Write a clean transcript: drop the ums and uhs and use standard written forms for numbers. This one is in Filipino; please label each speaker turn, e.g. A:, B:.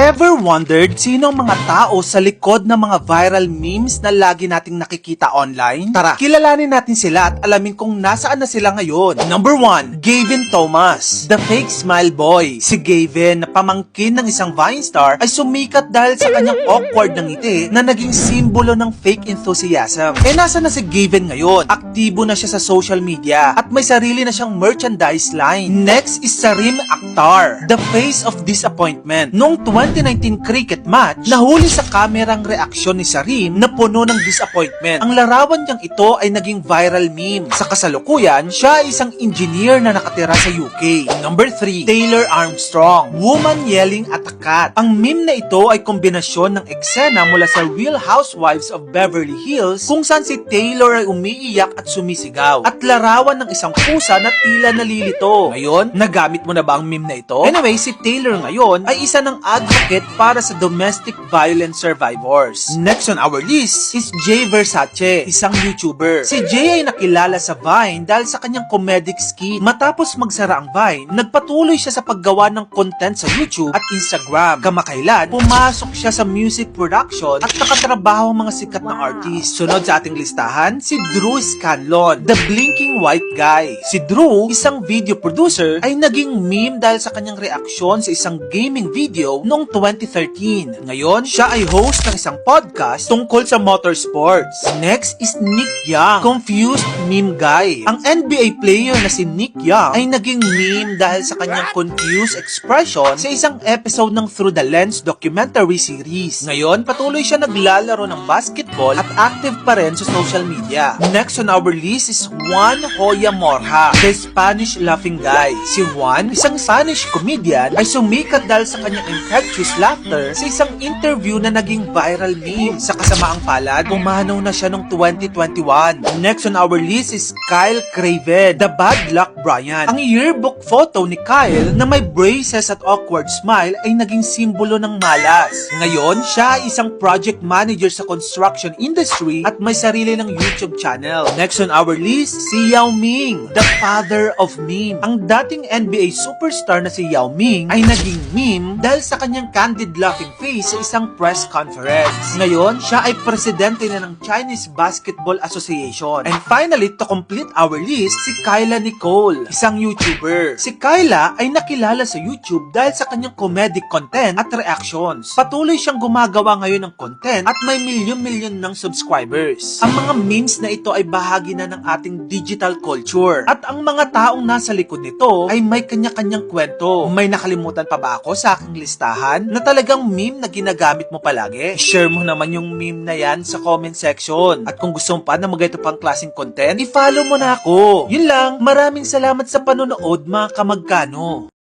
A: Ever wondered sino ang mga tao sa likod ng mga viral memes na lagi nating nakikita online? Tara, kilalanin natin sila at alamin kung nasaan na sila ngayon. Number 1, Gavin Thomas, the fake smile boy. Si Gavin na pamangkin ng isang Vine star ay sumikat dahil sa kanyang awkward na ngiti na naging simbolo ng fake enthusiasm. Nasa na si Gavin ngayon? Aktibo na siya sa social media at may sarili na siyang merchandise line. Next is Sarim Akhtar, the face of disappointment. Noong 2019 cricket match, nahuli sa kamerang reaksyon ni Sarim na puno ng disappointment. Ang larawan niyang ito ay naging viral meme. Sa kasalukuyan, siya ay isang engineer na nakatira sa UK. Number 3, Taylor Armstrong, woman yelling at a cat. Ang meme na ito ay kombinasyon ng eksena mula sa Real Housewives of Beverly Hills kung saan si Taylor ay umiiyak at sumisigaw at larawan ng isang pusa na tila nalilito. Ngayon, nagamit mo na ba ang meme na ito? Anyway, si Taylor ngayon ay isa ng advocate para sa domestic violence survivors. Next on our list is Jay Versace, isang YouTuber. Si Jay ay nakilala sa Vine dahil sa kanyang comedic skit. Matapos magsara ang Vine, nagpatuloy siya sa paggawa ng content sa YouTube at Instagram. Kamakailan, pumasok siya sa music production at nakatrabaho ang mga sikat na artist. Sunod sa ating listahan, si Drew Scanlon, the blinking white guy. Si Drew, isang video producer, ay naging meme dahil sa kanyang reaksyon sa isang gaming video noong 2013. Ngayon, siya ay host ng isang podcast tungkol sa motorsports. Next is Nick Young, confused meme guy. Ang NBA player na si Nick Young ay naging meme dahil sa kanyang confused expression sa isang episode ng Through the Lens documentary series. Ngayon, patuloy siya naglalaro ng basketball at active pa rin sa social media. Next on our list is Juan Hoya Morja, the Spanish laughing guy. Si Juan, isang Spanish comedian, ay sumikat dahil sa kanyang infectious laughter sa isang interview na naging viral meme. Sa kasamaang palad, pumanaw na siya noong 2021. Next on our list is Kyle Craven, the Bad Luck Brian. Ang yearbook photo ni Kyle na may braces at awkward smile ay naging simbolo ng malas. Ngayon, siya ay isang project manager sa construction industry at may sarili ng YouTube channel. Next on our list, si Yao Ming, the father of meme. Ang dating NBA superstar na si Yao Ming ay naging meme dahil sa kanyang candid laughing face sa isang press conference. Ngayon, siya ay presidente na ng Chinese Basketball Association. And finally, to complete our list, si Kyla Nicole, isang YouTuber. Si Kyla ay nakilala sa YouTube dahil sa kanyang comedic content at reactions. Patuloy siyang gumagawa ngayon ng content at may milyon-milyon ng subscribers. Ang mga memes na ito ay bahagi na ng ating digital culture. At ang mga taong nasa likod nito ay may kanya-kanyang kwento. May nakalimutan pa ba ako sa aking listahan na talagang meme na ginagamit mo palagi? Share mo naman yung meme na yan sa comment section. At kung gusto mo pa na mag-ito pang klaseng content, i-follow mo na ako. Yun lang, maraming salamat sa panonood mga kamagkano.